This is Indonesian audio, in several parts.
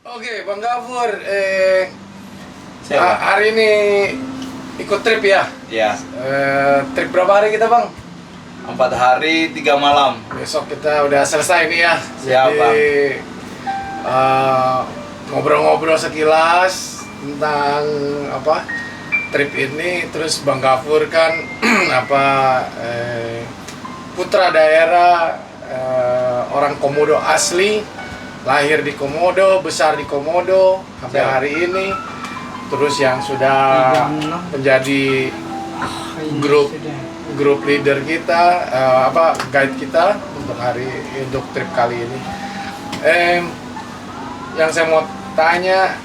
Oke, Bang Gafur, Siapa? hari ini ikut trip ya? Ya, Trip berapa hari kita, Bang? 4 hari 3 malam. Besok kita udah selesai nih ya. Siap, Bang. Ngobrol-ngobrol sekilas tentang apa trip ini. Terus Bang Gafur kan putra daerah, orang Komodo asli, lahir di Komodo, besar di Komodo sampai Siap. hari ini. Terus yang sudah menjadi grup leader kita, guide kita untuk trip kali ini. Yang saya mau tanya,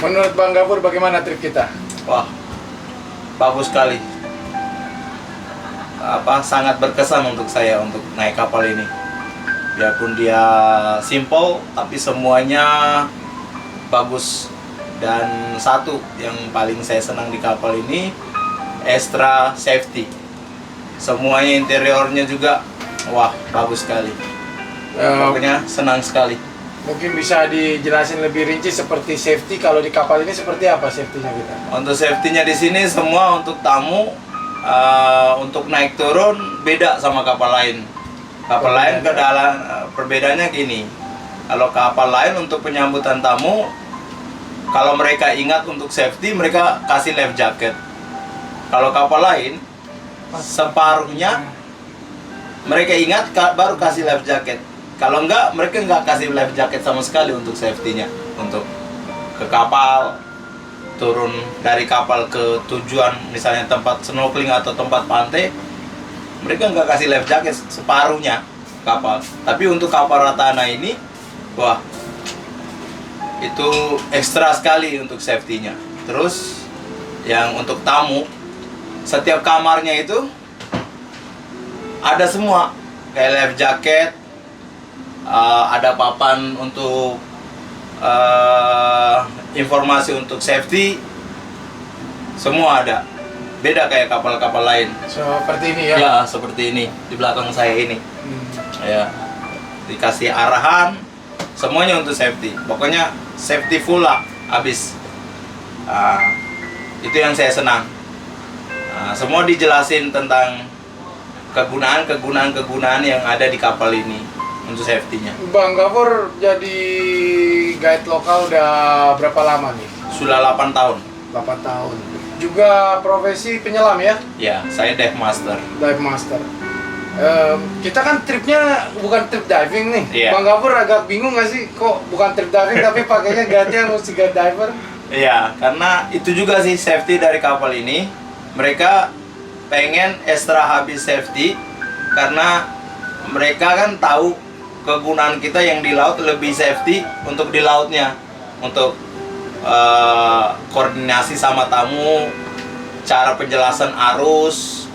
menurut Bang Gafur bagaimana trip kita? Wah, bagus sekali. Sangat berkesan untuk saya untuk naik kapal ini. Biarpun dia simple, tapi semuanya bagus. Dan satu yang paling saya senang di kapal ini, extra safety. Semuanya interiornya juga, wah bagus sekali. Pokoknya senang sekali. Mungkin bisa dijelasin lebih rinci seperti safety kalau di kapal ini seperti apa safety-nya kita? Untuk safety-nya di sini semua untuk tamu, untuk naik turun beda sama kapal lain. Kapal lain perbedaannya gini. Kalau kapal lain untuk penyambutan tamu, kalau mereka ingat untuk safety mereka kasih life jacket. Kalau kapal lain separuhnya mereka ingat baru kasih life jacket. Kalau enggak, mereka enggak kasih life jacket sama sekali untuk safety-nya. Untuk ke kapal, turun dari kapal ke tujuan, misalnya tempat snorkeling atau tempat pantai, mereka enggak kasih life jacket separuhnya kapal. Tapi untuk kapal Ratana ini, wah, itu ekstra sekali untuk safety-nya. Terus, yang untuk tamu, setiap kamarnya itu ada semua, kayak life jacket, ada papan untuk informasi untuk safety, semua ada. Beda kayak kapal-kapal lain. Seperti ini ya? Ya, seperti ini di belakang saya ini. Ya, dikasih arahan, semuanya untuk safety. Pokoknya safety full lah, habis. Itu yang saya senang. Semua dijelasin tentang kegunaan yang ada di kapal ini untuk safety-nya. Bang Gafur jadi guide lokal udah berapa lama nih? Sudah 8 tahun. 8 tahun. Juga profesi penyelam ya? Ya, saya dive master. Dive master. Kita kan tripnya bukan trip diving nih. Iya. Bang Gafur agak bingung nggak sih kok bukan trip diving tapi pakainya guide-nya mesti guide diver? Iya, karena itu juga sih safety dari kapal ini. Mereka pengen extra habis safety karena mereka kan tahu kegunaan kita yang di laut lebih safety untuk di lautnya, untuk koordinasi sama tamu, cara penjelasan arus,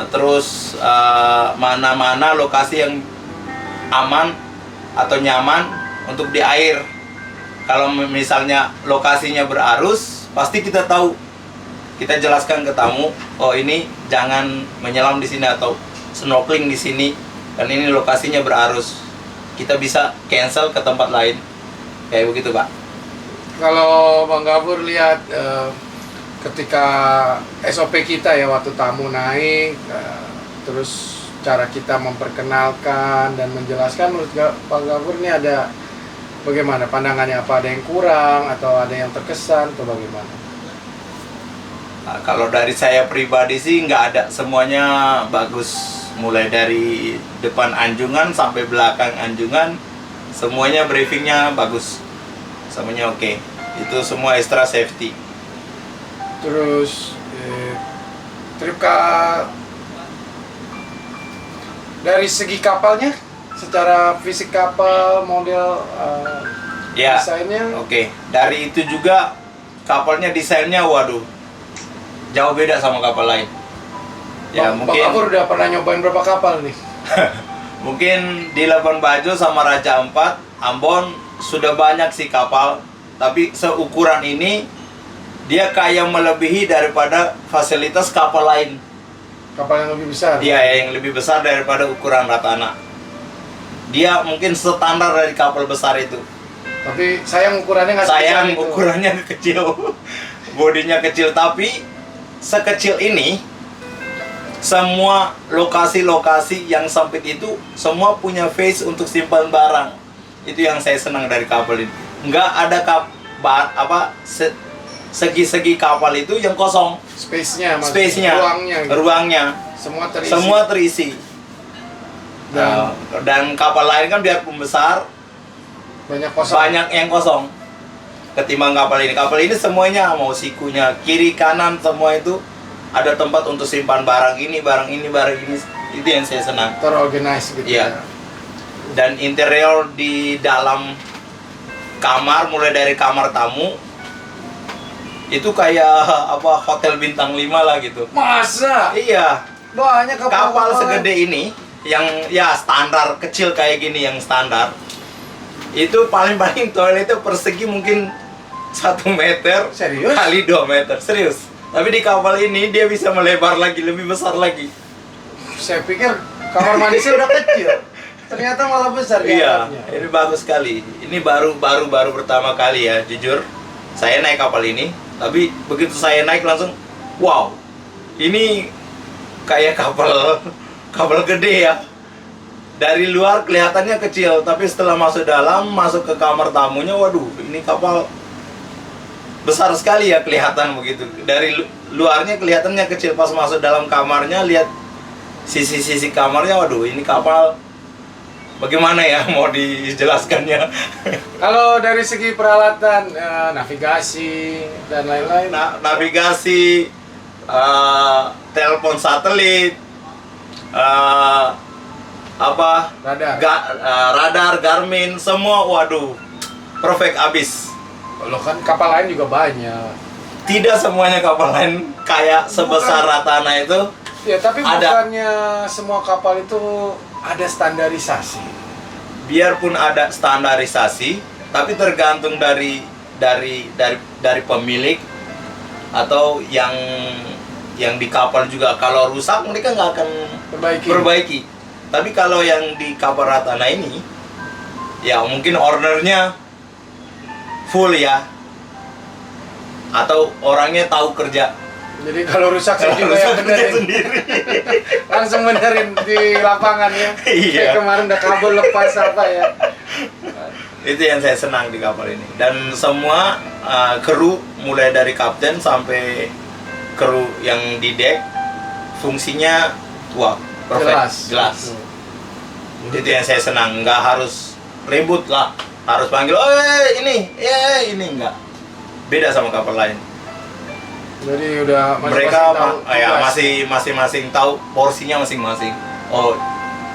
terus mana-mana lokasi yang aman atau nyaman untuk di air. Kalau misalnya lokasinya berarus, pasti kita tahu. Kita jelaskan ke tamu, oh ini jangan menyelam di sini atau snorkeling di sini, dan ini lokasinya berarus. Kita bisa cancel ke tempat lain, kayak begitu, Pak. Kalau Bang Gafur lihat ketika SOP kita ya waktu tamu naik, terus cara kita memperkenalkan dan menjelaskan, menurut Bang Gafur ini ada bagaimana pandangannya? Apa ada yang kurang atau ada yang terkesan atau bagaimana? Nah, kalau dari saya pribadi sih nggak ada, semuanya bagus. Mulai dari depan anjungan sampai belakang anjungan, semuanya briefingnya bagus, semuanya oke. Itu semua extra safety. Terus trip dari segi kapalnya, secara fisik kapal, model, Ya, desainnya, oke. Dari itu juga kapalnya desainnya, waduh, jauh beda sama kapal lain. Ya, Bang mungkin Gafur udah pernah nyobain berapa kapal nih? mungkin di Labuan Bajo sama Raja Ampat, Ambon sudah banyak sih kapal, tapi seukuran ini dia kayak melebihi daripada fasilitas kapal lain. Kapal yang lebih besar? Iya, yang lebih besar daripada ukuran Ratana. Dia mungkin standar dari kapal besar itu. Tapi sayang ukurannya nggak sebesar Sayang itu. ukurannya kecil, bodinya kecil, tapi sekecil ini semua lokasi-lokasi yang sempit itu semua punya face untuk simpan barang. Itu yang saya senang dari kapal ini. Nggak ada segi-segi kapal itu yang kosong. Space-nya, Space-nya, ruangnya, gitu. ruangnya, Semua terisi. semua terisi. Dan kapal lain kan biarpun besar, banyak kosong. banyak yang kosong ketimbang kapal ini. Kapal ini semuanya, mau sikunya kiri kanan semua itu ada tempat untuk simpan barang ini, barang ini, barang ini. Itu yang saya senang. Terorganize gitu Iya. ya. Dan interior di dalam kamar, mulai dari kamar tamu itu kayak hotel bintang 5 lah gitu. Masa? Iya, Banyak kapal segede ini yang ya standar kecil kayak gini, yang standar itu paling toiletnya persegi mungkin 1 meter Serius? kali 2 meter, serius. Tapi di kapal ini dia bisa melebar lagi, lebih besar lagi. Saya pikir kamar mandinya udah kecil. Ternyata malah besar di Iya, atapnya. ini bagus sekali. Ini baru pertama kali ya, jujur. Saya naik kapal ini, tapi begitu saya naik langsung, wow, ini kayak kapal gede ya. Dari luar kelihatannya kecil, tapi setelah masuk dalam, masuk ke kamar tamunya, waduh, ini kapal besar sekali ya, kelihatan begitu. Dari luarnya kelihatannya kecil, pas masuk dalam kamarnya, lihat sisi-sisi kamarnya, waduh, ini kapal bagaimana ya mau dijelaskannya. Kalau dari segi peralatan, navigasi dan lain-lain, Navigasi, telepon satelit, radar. radar, Garmin, semua, waduh, perfect abis. Kalau kan kapal lain juga banyak. Tidak semuanya kapal lain kayak sebesar Ratana itu. Ya, tapi Ada. bukannya semua kapal itu ada standarisasi. Biarpun ada standarisasi, tapi tergantung dari pemilik atau yang di kapal juga. Kalau rusak mereka nggak akan perbaiki. Tapi kalau yang di kapal Ratana ini, ya mungkin ownernya full ya, atau orangnya tahu kerja. Jadi kalau rusak saya juga yang benerin. sendiri. Langsung benerin di lapangan ya. Iya. Kayak kemarin udah kabel lepas apa ya. Itu yang saya senang di kapal ini. Dan semua kru, mulai dari kapten sampai kru yang di deck, fungsinya wah, perfect, jelas. Itu yang saya senang. Nggak harus ribut lah, harus panggil, ini enggak. Beda sama kapal lain. Jadi udah Mereka tahu ya tugas. masing-masing tahu porsinya masing-masing. Oh,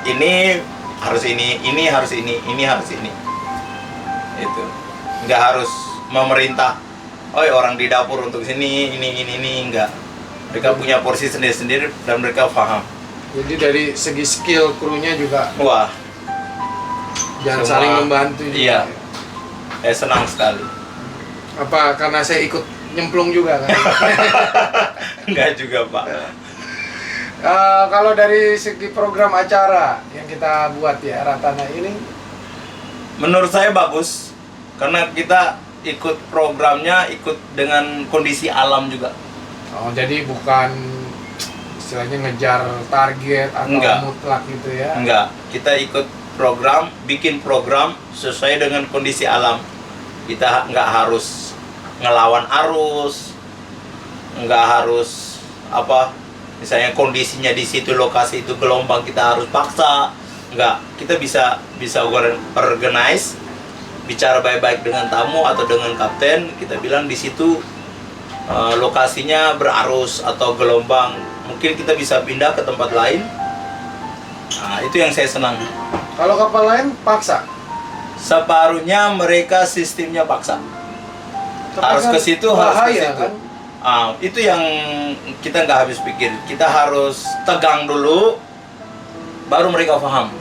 ini harus ini harus ini harus ini. Itu nggak harus memerintah. Oh, orang di dapur untuk sini ini enggak. Mereka punya porsi sendiri-sendiri dan mereka paham. Jadi dari segi skill krunya juga Wah, jangan semua- saling membantu juga. Iya. Saya senang sekali. Apa karena saya ikut nyemplung juga kan? Enggak juga, Pak. Kalau dari segi program acara yang kita buat ya Ratana ini, Menurut saya bagus karena kita ikut programnya, ikut dengan kondisi alam juga. oh jadi bukan istilahnya ngejar target atau Enggak. mutlak gitu ya? Enggak, kita ikut program, bikin program sesuai dengan kondisi alam. Kita nggak harus ngelawan arus, nggak harus misalnya kondisinya di situ, lokasi itu gelombang, kita harus paksa. Nggak, kita bisa organize, bicara baik-baik dengan tamu atau dengan kapten. Kita bilang di situ lokasinya berarus atau gelombang, mungkin kita bisa pindah ke tempat lain. Nah, itu yang saya senang. Kalau kapal lain paksa? Separuhnya mereka sistemnya paksa. Tapi Harus kan ke situ, harus ke bahaya, situ. kan? Itu yang kita nggak habis pikir. Kita harus tegang dulu, baru mereka paham.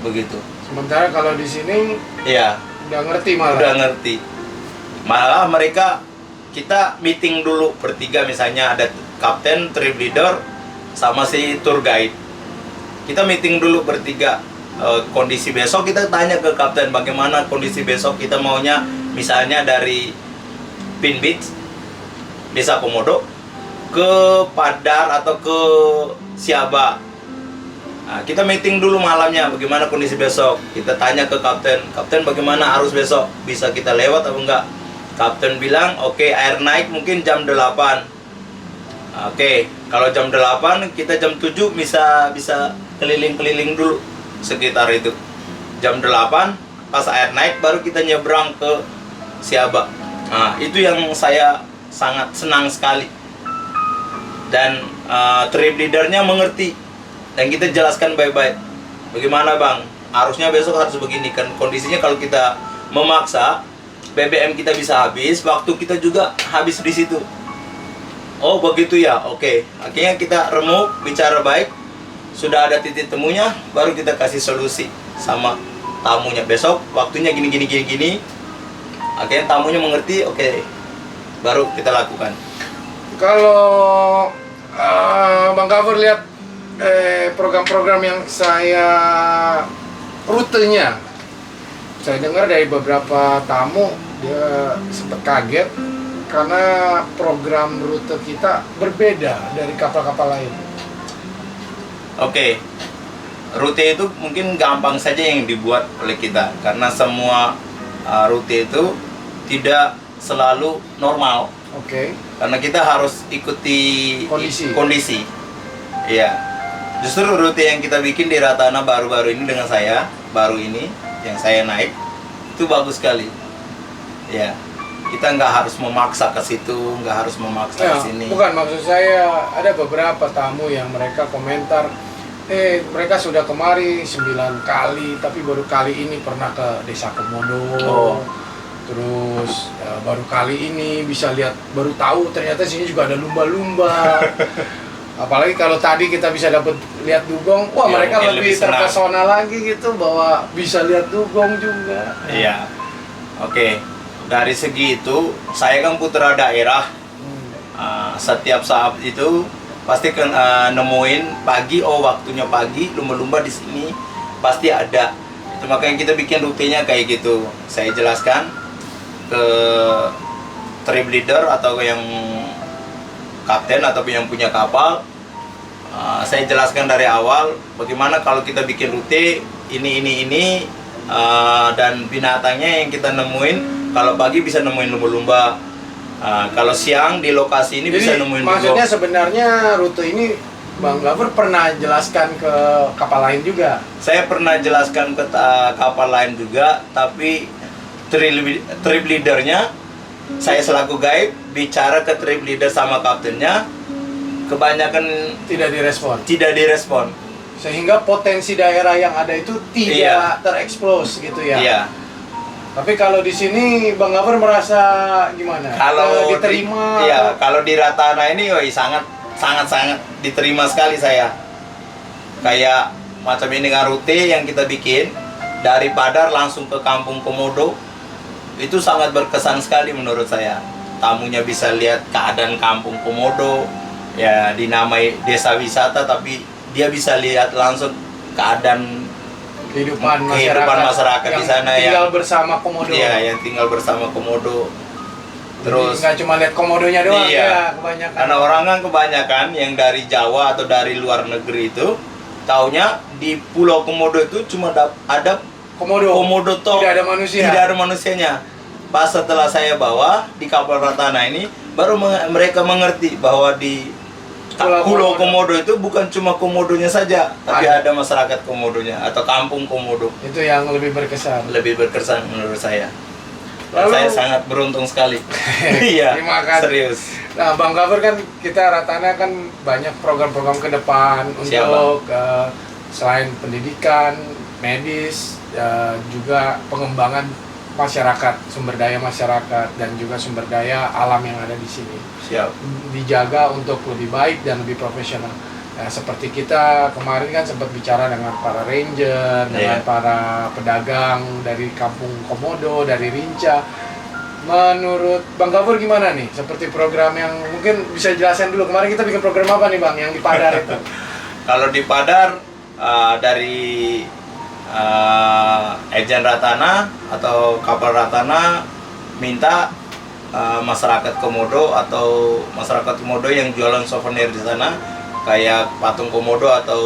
Begitu. Sementara kalau di sini Iya, udah ngerti malah. udah ngerti. Malah kita meeting dulu bertiga, misalnya ada kapten, trip leader, sama si tour guide. Kita meeting dulu bertiga. kondisi besok, kita tanya ke kapten bagaimana kondisi besok. Kita maunya misalnya dari Pin Beach, Desa Komodo ke Padar atau ke Siaba. Nah, kita meeting dulu malamnya bagaimana kondisi besok. Kita tanya ke kapten, kapten bagaimana arus besok, bisa kita lewat atau enggak. Kapten bilang oke, air naik mungkin jam 8. Oke, kalau jam 8 kita jam 7 bisa keliling-keliling dulu sekitar itu. Jam 8 pas air naik baru kita nyebrang ke Siaba. Nah, itu yang saya sangat senang sekali. Dan trip leadernya mengerti dan kita jelaskan baik-baik. Bagaimana bang, arusnya besok harus begini kan. Kondisinya kalau kita memaksa, BBM kita bisa habis, waktu kita juga habis di situ. Oh begitu ya, oke. Akhirnya kita remuk, bicara baik, sudah ada titik temunya, baru kita kasih solusi sama tamunya. Besok waktunya gini. Akhirnya tamunya mengerti, oke, baru kita lakukan. Kalau Bang Gafur lihat program-program yang rutenya, saya dengar dari beberapa tamu dia sempat kaget karena program rute kita berbeda dari kapal-kapal lain. Oke, rute itu mungkin gampang saja yang dibuat oleh kita karena semua rute itu tidak selalu normal. Oke. Karena kita harus ikuti kondisi. Iya. Justru rute yang kita bikin di Ratana baru-baru ini dengan saya, baru ini yang saya naik itu bagus sekali. Ya. Kita nggak harus memaksa ke situ, nggak harus memaksa ke sini. Bukan, maksud saya ada beberapa tamu yang mereka komentar, mereka sudah kemari 9 kali, tapi baru kali ini pernah ke Desa Komodo. Terus baru kali ini bisa lihat, baru tahu ternyata sini juga ada lumba-lumba. Apalagi kalau tadi kita bisa dapat lihat dugong, wah ya, mereka lebih terpesona lagi gitu bahwa bisa lihat dugong juga. Iya. Oke. Dari segi itu, saya kan putra daerah. Setiap saat itu pasti kan nemuin pagi, waktunya pagi, lumba-lumba di sini pasti ada. Itu makanya kita bikin rutenya kayak gitu. Saya jelaskan ke trip leader atau yang kapten atau yang punya kapal. Saya jelaskan dari awal bagaimana kalau kita bikin rute ini dan binatangnya yang kita nemuin. Kalau pagi bisa nemuin lumba-lumba, kalau siang di lokasi ini. Jadi, bisa nemuin lumba. Maksudnya sebenarnya rute ini Bang Gafur pernah jelaskan ke kapal lain juga? Saya pernah jelaskan ke kapal lain juga, tapi trip leadernya, saya selaku guide bicara ke trip leader sama kaptennya, kebanyakan tidak direspon. Sehingga potensi daerah yang ada itu tidak tereksplos gitu ya? Iya. Tapi kalau di sini Bang Gafur merasa gimana? Kalau diterima? Kalau di Ratana ini sangat diterima sekali saya. Kayak macam ini kan rute yang kita bikin dari Padar langsung ke Kampung Komodo, itu sangat berkesan sekali menurut saya. Tamunya bisa lihat keadaan Kampung Komodo, ya dinamai desa wisata, tapi dia bisa lihat langsung keadaan kehidupan masyarakat di sana yang tinggal bersama komodo. Iya, yang tinggal bersama komodo. Terus nggak cuma lihat komodonya doang, iya, ya kebanyakan. Karena orang kan kebanyakan yang dari Jawa atau dari luar negeri itu taunya di Pulau Komodo itu cuma ada komodo toh, tidak ada manusia. Tidak ada manusianya. Pas setelah saya bawa di kapal Ratana ini, baru mereka mengerti bahwa di Pulau Komodo itu bukan cuma komodonya saja, tapi ada masyarakat komodonya atau kampung komodo. Itu yang lebih berkesan. Lebih berkesan menurut saya. Lalu, saya sangat beruntung sekali. Iya. Terima kasih. Serius. Nah, Bang Gafur kan kita Ratana kan banyak program-program ke depan untuk selain pendidikan, medis, juga pengembangan masyarakat, sumber daya masyarakat dan juga sumber daya alam yang ada di sini. Siap. Dijaga untuk lebih baik dan lebih profesional. Nah, seperti kita kemarin kan sempat bicara dengan para ranger, dengan para pedagang dari Kampung Komodo, dari Rinca. Menurut Bang Gafur gimana nih? Seperti program yang mungkin bisa jelasin dulu. Kemarin kita bikin program apa nih Bang yang di Padar itu? Kalau di Padar dari Ejen Ratana atau kapal Ratana minta masyarakat Komodo atau masyarakat Komodo yang jualan souvenir di sana kayak patung Komodo atau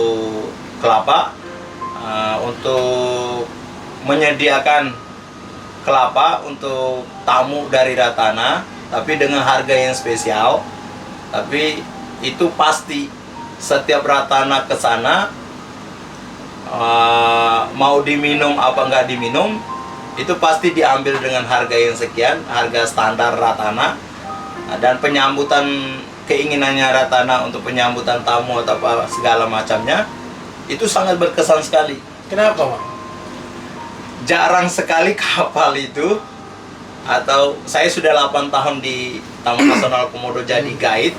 kelapa untuk menyediakan kelapa untuk tamu dari Ratana, tapi dengan harga yang spesial. Tapi itu pasti setiap Ratana ke sana mau diminum apa nggak diminum, itu pasti diambil dengan harga yang sekian, harga standar Ratana. Dan penyambutan keinginannya Ratana untuk penyambutan tamu atau apa segala macamnya itu sangat berkesan sekali. Kenapa, Bang? Jarang sekali kapal itu, atau saya sudah 8 tahun di Taman Nasional Komodo jadi guide,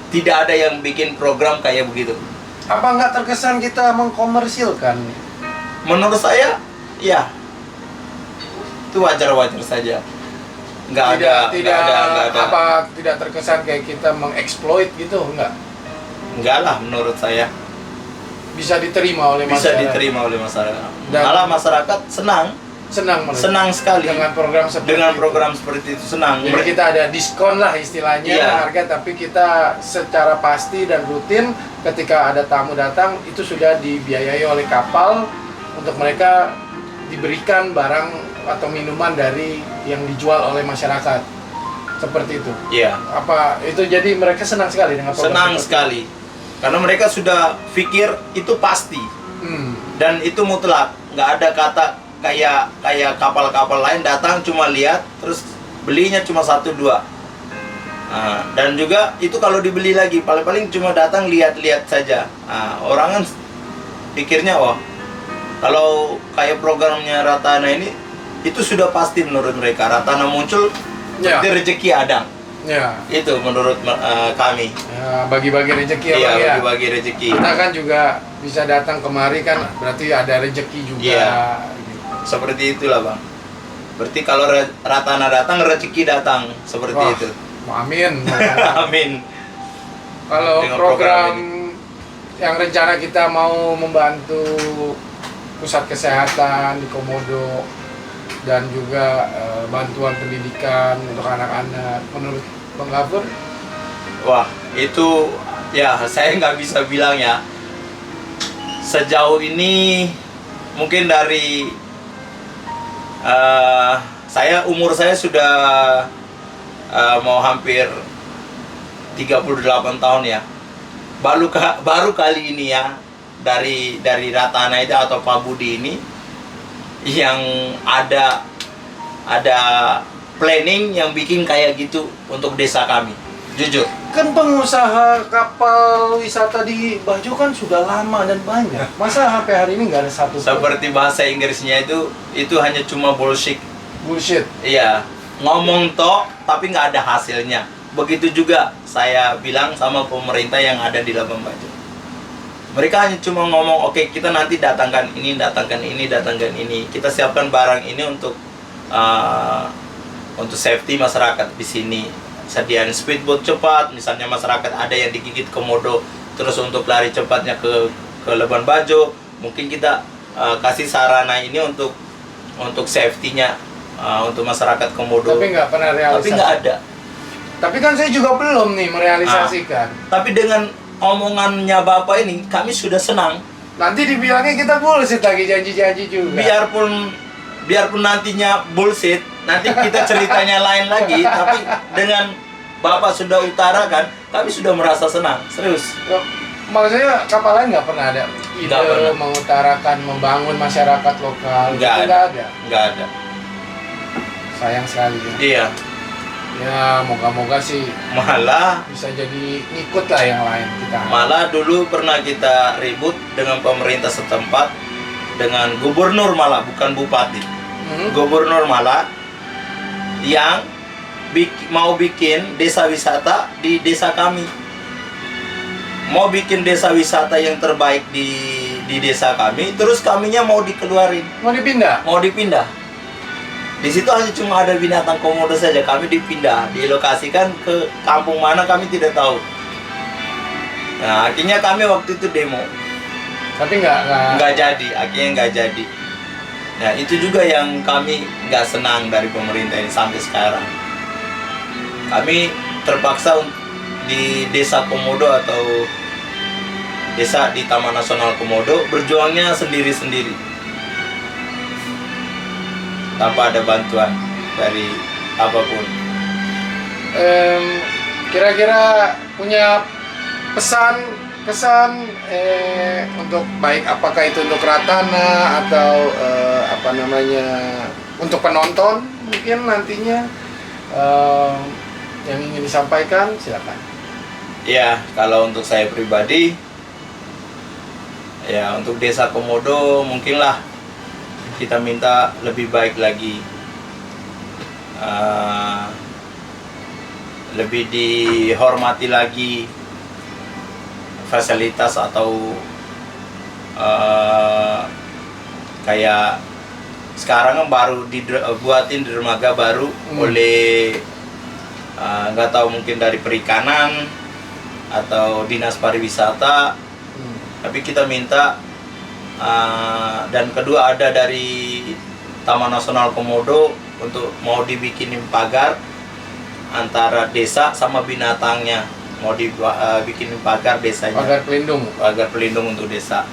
tidak ada yang bikin program kayak begitu. Apa nggak terkesan kita mengkomersilkan? Menurut saya, ya itu wajar-wajar saja. Nggak ada. Apa tidak terkesan kayak kita mengeksploit gitu? Enggak lah menurut saya. Bisa diterima oleh Bisa masyarakat. diterima oleh masyarakat. Dan malah masyarakat senang sekali dengan program seperti itu senang. Jadi kita ada diskon lah istilahnya, Iya. harga, tapi kita secara pasti dan rutin ketika ada tamu datang itu sudah dibiayai oleh kapal untuk mereka diberikan barang atau minuman dari yang dijual oleh masyarakat. Seperti itu. Iya. Apa itu, jadi mereka senang sekali dengan program Senang seperti sekali. Karena mereka sudah pikir itu pasti. Dan itu mutlak. Nggak ada kata kayak kapal-kapal lain datang cuma lihat terus belinya cuma 1-2. Dan juga itu kalau dibeli lagi paling-paling cuma datang lihat-lihat saja. Orang kan pikirnya wah, kalau kayak programnya Ratana ini itu sudah pasti menurut mereka. Ratana muncul Ya. berarti rezeki ada. Ya. Itu menurut kami. Ya, bagi-bagi rezeki ya, Iya, Bang, ya. bagi-bagi rezeki. Kita kan juga bisa datang kemari kan berarti ada rezeki juga. Iya. Gitu. Seperti itulah Bang. Berarti kalau Ratana datang, rezeki datang. Seperti Wah, itu. Amin. Amin. Kalau Dengan program program yang rencana kita mau membantu pusat kesehatan di Komodo dan juga bantuan pendidikan untuk anak-anak, menurut Bang Gafur? Wah, itu ya saya nggak bisa bilang ya. Sejauh ini mungkin dari umur saya sudah mau hampir 38 tahun ya. Baru kali ini ya dari Ratana itu atau Pak Budi ini yang ada planning yang bikin kayak gitu untuk desa kami. Jujur. Kan pengusaha kapal wisata di Bajo kan sudah lama dan banyak. Masa sampai hari ini nggak ada satu pun? Seperti bahasa Inggrisnya itu hanya cuma bullshit. Bullshit. Iya, ngomong toh tapi nggak ada hasilnya. Begitu juga saya bilang sama pemerintah yang ada di Labuan Bajo. Mereka hanya cuma ngomong, oke, kita nanti datangkan ini, datangkan ini, datangkan ini. Kita siapkan barang ini untuk safety masyarakat di sini. Sediain speedboat cepat, misalnya masyarakat ada yang digigit komodo, terus untuk lari cepatnya ke Labuan Bajo, mungkin kita kasih sarana ini untuk safety-nya untuk masyarakat komodo. Tapi nggak pernah realisasi. Tapi nggak ada. Tapi kan saya juga belum nih merealisasikan. Tapi dengan omongannya Bapak ini, kami sudah senang. Nanti dibilangnya kita bullshit lagi, janji-janji juga. Biarpun nantinya bullshit, nanti kita ceritanya lain lagi. Tapi dengan Bapak sudah utarakan, kami sudah merasa senang. Serius. Maksudnya kapal lain nggak pernah ada ide Nggak pernah. mengutarakan, membangun masyarakat lokal. Nggak Itu ada. ada. Nggak ada. Sayang sekali ya. Iya. Ya, moga-moga sih Malah bisa jadi ngikut lah yang lain kita. dulu pernah kita ribut dengan pemerintah setempat, dengan gubernur malah, bukan bupati. Gubernur malah yang mau bikin desa wisata di desa kami. Mau bikin desa wisata yang terbaik di desa kami, terus kaminya mau dikeluarin. Mau dipindah? Mau dipindah. Di situ hanya cuma ada binatang komodo saja, kami dipindah, dilokasikan ke kampung mana kami tidak tahu. Nah, akhirnya kami waktu itu demo. Tapi nggak jadi, akhirnya nggak jadi. Nah itu juga yang kami nggak senang dari pemerintah ini sampai sekarang. Kami terpaksa di Desa Komodo atau desa di Taman Nasional Komodo berjuangnya sendiri-sendiri tanpa ada bantuan dari apapun. Kira-kira punya kesan untuk baik apakah itu untuk Ratana atau untuk penonton mungkin nantinya yang ingin disampaikan, silakan. Ya, kalau untuk saya pribadi, ya untuk Desa Komodo mungkinlah kita minta lebih baik lagi, lebih dihormati lagi fasilitas atau kayak sekarang kan baru dibuatin dermaga baru oleh nggak tahu mungkin dari perikanan atau dinas pariwisata, tapi kita minta dan kedua ada dari Taman Nasional Komodo untuk mau dibikinin pagar antara desa sama binatangnya, mau dibikinin pagar desanya, pagar pelindung untuk desa.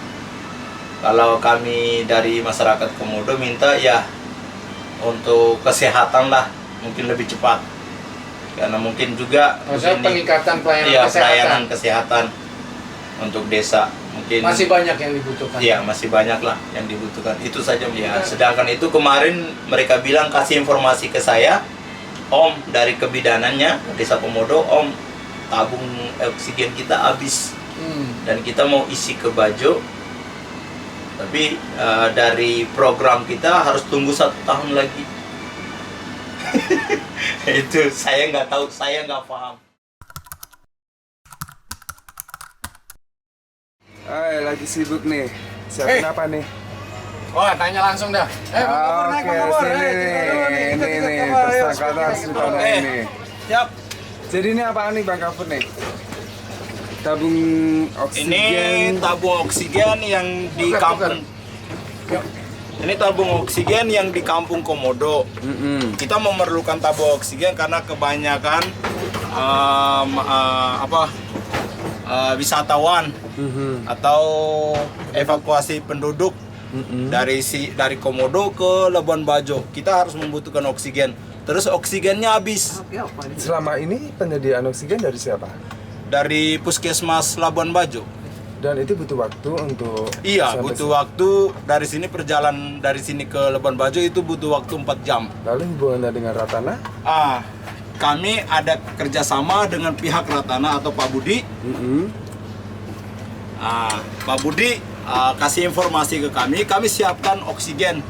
Kalau kami dari masyarakat Komodo minta ya untuk kesehatan lah mungkin lebih cepat. Karena mungkin juga peningkatan pelayanan kesehatan untuk desa mungkin masih banyak yang dibutuhkan. Iya, masih banyak lah yang dibutuhkan. Itu saja ya. Sedangkan itu kemarin mereka bilang kasih informasi ke saya, Om dari kebidanannya Desa Komodo, Om tabung oksigen kita habis dan kita mau isi ke Bajo. Tapi dari program kita harus tunggu 1 tahun lagi. Itu saya nggak tahu, saya nggak paham. Lagi sibuk nih. Siapin apa nih? Wah, tanya langsung dah. Oke, sini nih. Tersangka Sultana ini. Siap. Jadi ini apaan nih Bang Gafur nih? Tabung oksigen. Ini tabung oksigen yang di kampung. Ini tabung oksigen yang di Kampung Komodo. Kita memerlukan tabung oksigen karena kebanyakan wisatawan atau evakuasi penduduk dari Komodo ke Labuan Bajo. Kita harus membutuhkan oksigen. Terus oksigennya habis. Selama ini penyediaan oksigen dari siapa? Dari Puskesmas Labuan Bajo. Dan itu butuh waktu untuk... Iya, butuh waktu dari sini perjalanan dari sini ke Labuan Bajo itu butuh waktu 4 jam. Lalu hubungannya dengan Ratana? Kami ada kerjasama dengan pihak Ratana atau Pak Budi. Pak Budi kasih informasi ke kami siapkan oksigen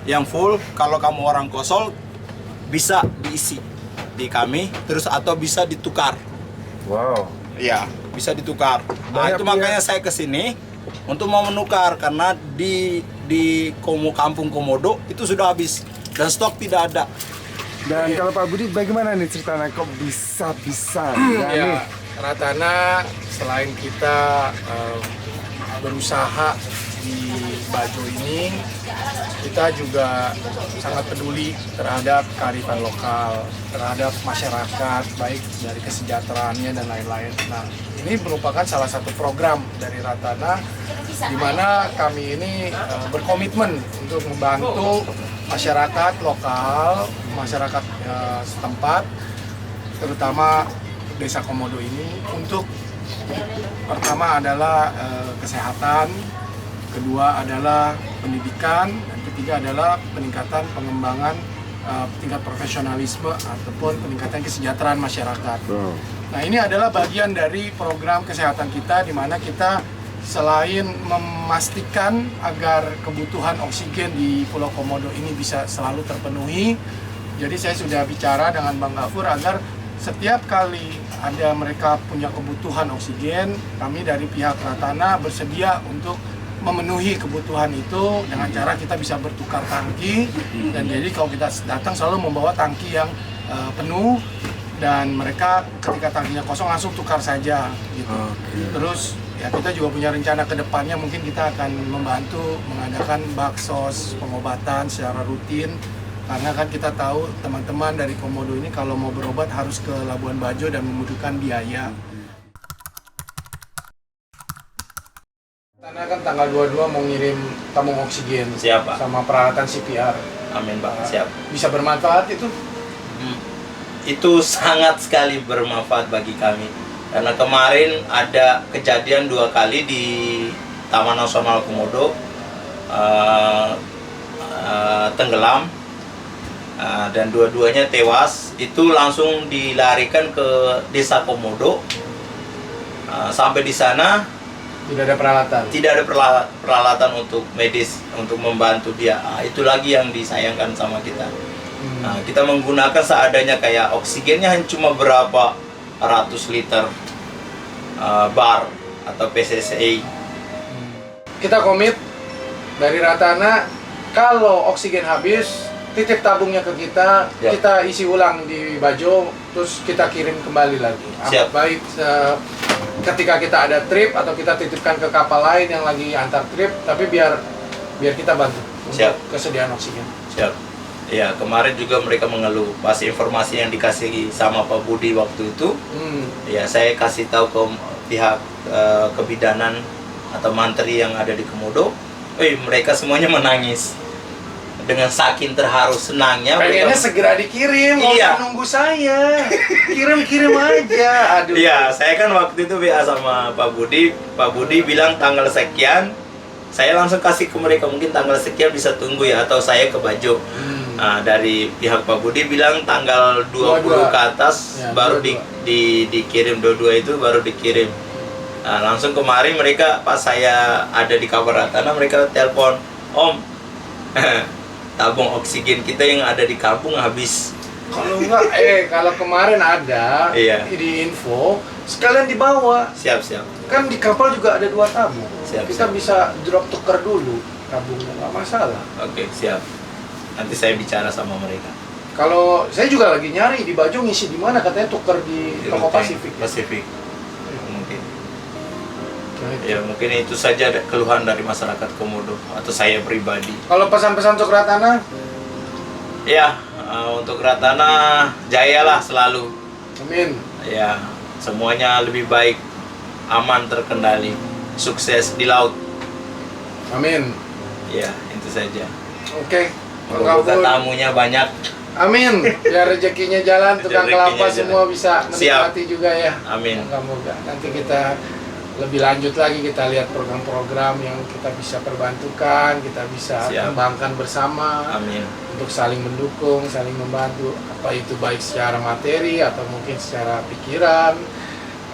yang full. Kalau kamu orang kosong bisa diisi di kami, terus atau bisa ditukar. Wow. Iya, bisa ditukar. Nah, itu makanya saya kesini untuk mau menukar karena di Kampung Komodo itu sudah habis dan stok tidak ada. Dan kalau Pak Budi bagaimana nih ceritanya kok bisa Ya, Ratana selain kita berusaha di Bajo ini, kita juga sangat peduli terhadap kearifan lokal, terhadap masyarakat, baik dari kesejahteraannya dan lain-lain. Nah, ini merupakan salah satu program dari Ratana, di mana kami ini berkomitmen untuk membantu masyarakat lokal, masyarakat setempat, terutama Desa Komodo ini untuk pertama adalah kesehatan, kedua adalah pendidikan, dan ketiga adalah peningkatan pengembangan tingkat profesionalisme ataupun peningkatan kesejahteraan masyarakat. Nah, ini adalah bagian dari program kesehatan kita, di mana kita selain memastikan agar kebutuhan oksigen di Pulau Komodo ini bisa selalu terpenuhi, jadi saya sudah bicara dengan Bang Gafur agar setiap kali ada mereka punya kebutuhan oksigen, kami dari pihak Ratana bersedia untuk memenuhi kebutuhan itu dengan cara kita bisa bertukar tangki, dan jadi kalau kita datang selalu membawa tangki yang penuh, dan mereka ketika tangkinya kosong langsung tukar saja gitu. Terus Ya, kita juga punya rencana ke depannya, mungkin kita akan membantu mengadakan baksos pengobatan secara rutin. Karena kan kita tahu teman-teman dari Komodo ini kalau mau berobat harus ke Labuan Bajo dan membutuhkan biaya. Karena kan tanggal 22 mau ngirim tabung oksigen. Siap, Pak. Sama peralatan CPR. Amin, Pak. Siap. Bisa bermanfaat itu? Itu sangat sekali bermanfaat bagi kami. Karena kemarin ada kejadian 2 kali di Taman Nasional Komodo, tenggelam, dan dua-duanya tewas. Itu langsung dilarikan ke Desa Komodo. Sampai di sana Tidak ada peralatan. tidak ada peralatan untuk medis untuk membantu dia. Itu lagi yang disayangkan sama kita. Nah, kita menggunakan seadanya, kayak oksigennya hanya cuma berapa ratus liter bar atau PCCI. Kita komit dari Ratana, kalau oksigen habis, titip tabungnya ke kita, Ya. kita isi ulang di Bajo, terus kita kirim kembali lagi. Siap. Baik ketika kita ada trip atau kita titipkan ke kapal lain yang lagi antar trip, tapi biar kita bantu Siap. untuk kesediaan oksigen. Siap. Ya, kemarin juga mereka mengeluh pas informasi yang dikasih sama Pak Budi waktu itu. Ya, saya kasih tahu ke pihak kebidanan atau mantri yang ada di Komodo. Mereka semuanya menangis dengan saking terharu senangnya. Pengennya segera dikirim, nggak Iya. usah nunggu saya. Kirim aja. Aduh. Iya, saya kan waktu itu WA sama Pak Budi. Pak Budi bilang tanggal sekian. Saya langsung kasih ke mereka, mungkin tanggal sekian bisa tunggu ya, atau saya ke Bajo. Nah, dari pihak Pak Budi bilang tanggal 20 ke atas Ya, baru 22. dikirim, 22 itu baru dikirim. Nah, langsung kemarin mereka pas saya ada di Kabaratana, mereka telepon, "Om, tabung oksigen kita yang ada di kampung habis." Kalau enggak, kalau kemarin ada Iya. di info, sekalian dibawa. Siap. Kan di kapal juga ada 2 tabung. Siap, Kita siap. bisa drop tuker dulu tabungnya, nggak masalah. Oke, siap. Nanti saya bicara sama mereka. Kalau saya juga lagi nyari di Bajo ngisi di mana, katanya tuker di Di toko rute Pasifik. Pasifik. Mungkin. Nah, itu. Ya, mungkin itu saja keluhan dari masyarakat Komodo atau saya pribadi. Kalau pesan-pesan untuk Ratana, Ya, untuk Ratana jayalah selalu. amin. Ya, semuanya lebih baik, aman, terkendali, sukses di laut. Amin. Ya, itu saja. Oke. Semoga Mengabul. tamunya banyak. Amin. Biar rezekinya jalan, tukang Rezekinya kelapa jalan. semua bisa menikmati juga ya. Amin. Moga-moga nanti kita lebih lanjut lagi, kita lihat program-program yang kita bisa perbantukan, kita bisa Siap. kembangkan bersama Amin. untuk saling mendukung, saling membantu, apa itu baik secara materi atau mungkin secara pikiran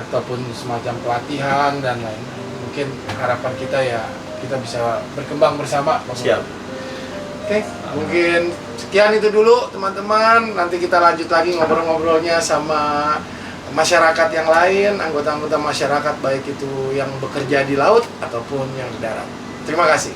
ataupun semacam pelatihan dan lain-lain. Mungkin harapan kita ya kita bisa berkembang bersama. Siap. Oke, mungkin sekian itu dulu teman-teman. Nanti kita lanjut lagi ngobrol-ngobrolnya sama masyarakat yang lain, anggota-anggota masyarakat baik itu yang bekerja di laut ataupun yang di darat. Terima kasih.